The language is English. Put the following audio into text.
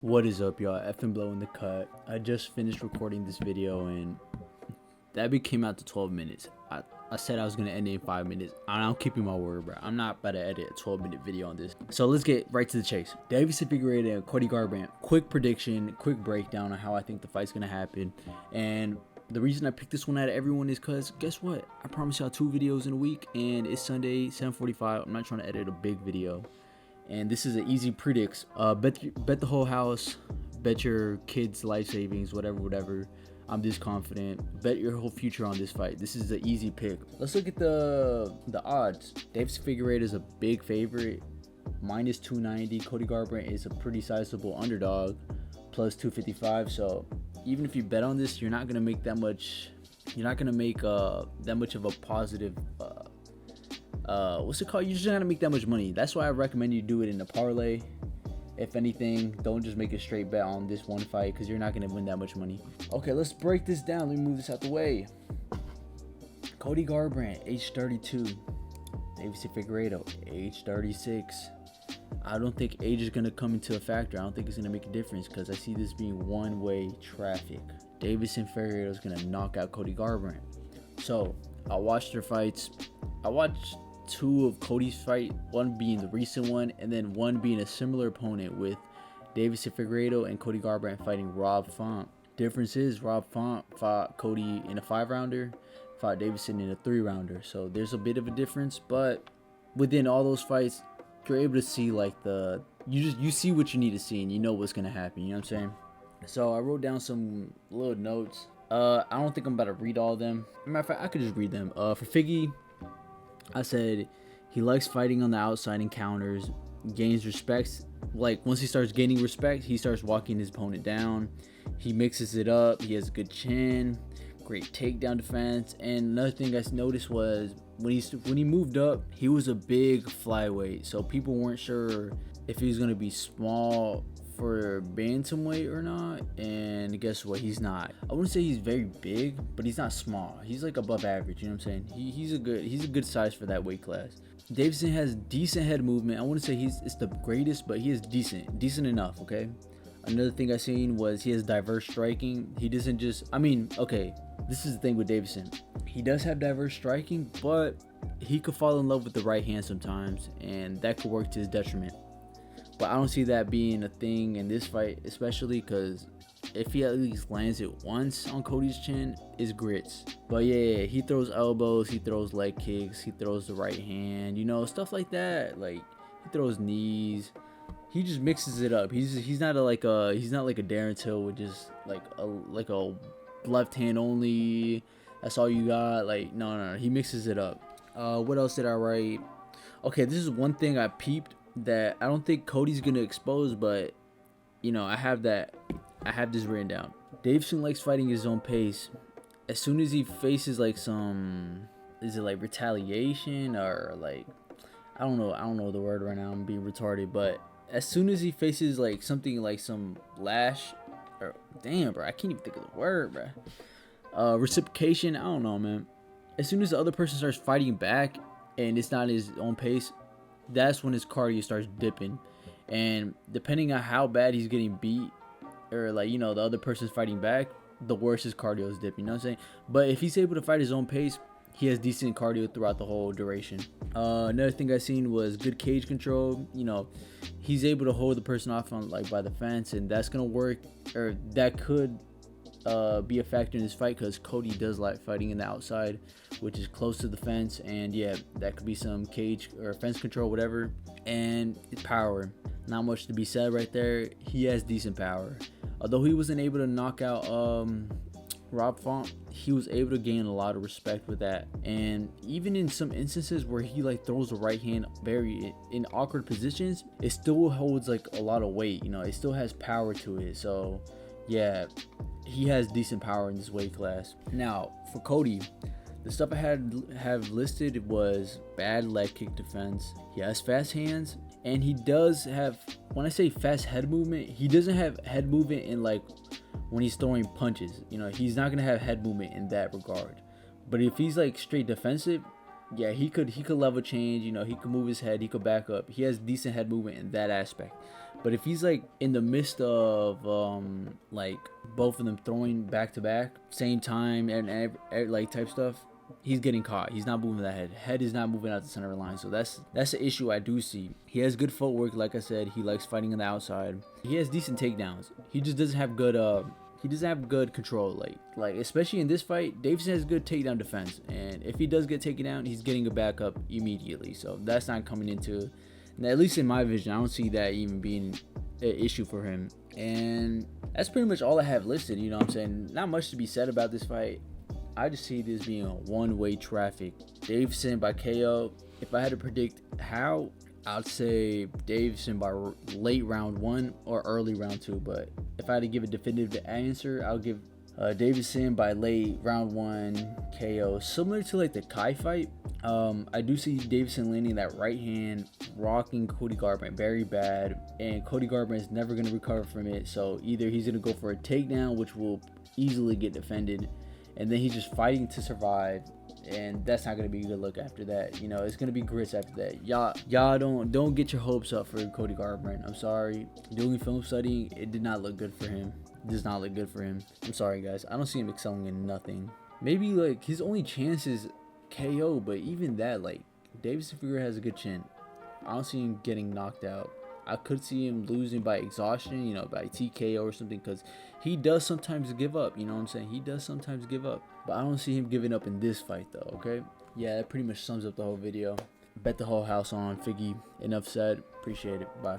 What is up, y'all? Effing Blow in the cut. I just finished recording this video and that came out to 12 minutes. I said I was gonna end it in 5 minutes. I'm keeping my word, bro. I'm not about to edit a 12-minute video on this. So let's get right to the chase. Deiveson, Figueiredo, and Cody Garbrandt. Quick prediction, quick breakdown on how I think the fight's gonna happen. And the reason I picked this one out of everyone is because guess what? I promised y'all 2 videos in a week, and it's Sunday, 7:45. I'm not trying to edit a big video. And this is an easy predicts. Bet the whole house, bet your kids' life savings, whatever. I'm this confident. Bet your whole future on this fight. This is an easy pick. Let's look at the odds. Deiveson Figueiredo is a big favorite, minus 290. Cody Garbrandt is a pretty sizable underdog, plus 255. So even if you bet on this, you're not gonna make that much. You're not gonna make that much of a positive. What's it called? You're just not gonna make that much money. That's why I recommend you do it in a parlay. If anything, don't just make a straight bet on this one fight because you're not gonna win that much money. Okay, let's break this down. Let me move this out the way. Cody Garbrandt, age 32. Deiveson Figueiredo, age 36. I don't think age is gonna come into a factor. I don't think it's gonna make a difference because I see this being one-way traffic. Deiveson Figueiredo is gonna knock out Cody Garbrandt. So I watched their fights. I watched 2 of Cody's fight, one being the recent one, and then one being a similar opponent with Deiveson Figueiredo and Cody Garbrandt fighting Rob Font. Difference is Rob Font fought Cody in a 5-rounder, fought Deiveson in a 3-rounder. So there's a bit of a difference, but within all those fights, you're able to see like you see what you need to see and you know what's gonna happen. You know what I'm saying? So I wrote down some little notes. I don't think I'm about to read all of them. Matter of fact, I could just read them. For Figgy, I said he likes fighting on the outside and counters, gains respect. Like once he starts gaining respect, he starts walking his opponent down. He mixes it up. He has a good chin, great takedown defense. And another thing I noticed was when he moved up, he was a big flyweight. So people weren't sure if he was gonna be small for bantamweight or not, and guess what, he's not. I wouldn't say he's very big, but he's not small. He's like above average, you know what I'm saying? He's a good size for that weight class. Deiveson has decent head movement. I wouldn't say it's the greatest, but he is decent enough. Okay, another thing I seen was he has diverse striking. He doesn't just, okay, this is the thing with Deiveson, he does have diverse striking, but he could fall in love with the right hand sometimes, and that could work to his detriment. But I don't see that being a thing in this fight, especially because if he at least lands it once on Cody's chin, it's grits. But yeah, he throws elbows, he throws leg kicks, he throws the right hand, stuff like that. Like he throws knees. He just mixes it up. He's not like a Darren Till with just like a left hand only. That's all you got. Like no. He mixes it up. What else did I write? Okay, this is one thing I peeped that I don't think Cody's gonna expose, but I have this written down. Deiveson likes fighting his own pace. As soon as he faces like is it like retaliation or like I don't know the word right now, I'm being retarded, but as soon as he faces like something like some lash or damn bro, I can't even think of the word, bro. Reciprocation, I don't know, man. As soon as the other person starts fighting back and it's not his own pace, that's when his cardio starts dipping. And depending on how bad he's getting beat or like the other person's fighting back, the worse his cardio is dipping, you know what I'm saying? But if he's able to fight his own pace, he has decent cardio throughout the whole duration. Another thing I seen was good cage control. He's able to hold the person off on like by the fence, and that's gonna work, or that could be a factor in this fight because Cody does like fighting in the outside, which is close to the fence, and yeah, that could be some cage or fence control, whatever. And power, not much to be said right there. He has decent power. Although he wasn't able to knock out Rob Font, he was able to gain a lot of respect with that. And even in some instances where he like throws the right hand very in awkward positions, it still holds like a lot of weight. It still has power to it. So yeah, he has decent power in this weight class. Now for Cody, the stuff I have listed was bad leg kick defense. He has fast hands, and he does have, when I say fast head movement, he doesn't have head movement in like when he's throwing punches. He's not gonna have head movement in that regard. But if he's like straight defensive, yeah, he could level change. He could move his head, he could back up. He has decent head movement in that aspect. But if he's like in the midst of like both of them throwing back to back, same time and like type stuff, he's getting caught. He's not moving that head. Head is not moving out the center of the line. So that's the issue I do see. He has good footwork, like I said. He likes fighting on the outside. He has decent takedowns. He just doesn't have good he doesn't have good control. Like especially in this fight, Deiveson has good takedown defense. And if he does get taken down, he's getting a back up immediately. So that's not coming into, at least in my vision, I don't see that even being an issue for him. And that's pretty much all I have listed. You know what I'm saying? Not much to be said about this fight. I just see this being a one-way traffic. Deiveson by KO. If I had to predict how, I'd say Deiveson by late round 1 or early round 2. But if I had to give a definitive answer, I'll give Deiveson by late round 1 KO. Similar to like the Kai fight. I do see Deiveson landing that right hand, rocking Cody Garbrandt very bad. And Cody Garbrandt is never going to recover from it. So either he's going to go for a takedown, which will easily get defended, and then he's just fighting to survive, and that's not gonna be a good look after that. You know, it's gonna be grits after that. Y'all don't get your hopes up for Cody Garbrandt. I'm sorry. Doing film studying, it did not look good for him. It does not look good for him. I'm sorry, guys. I don't see him excelling in nothing. Maybe like his only chance is KO, but even that, like Deiveson Figueiredo has a good chin. I don't see him getting knocked out. I could see him losing by exhaustion, you know, by TKO or something, because he does sometimes give up, you know what I'm saying? He does sometimes give up, but I don't see him giving up in this fight though, okay? Yeah, that pretty much sums up the whole video. Bet the whole house on Figgy. Enough said. Appreciate it. Bye.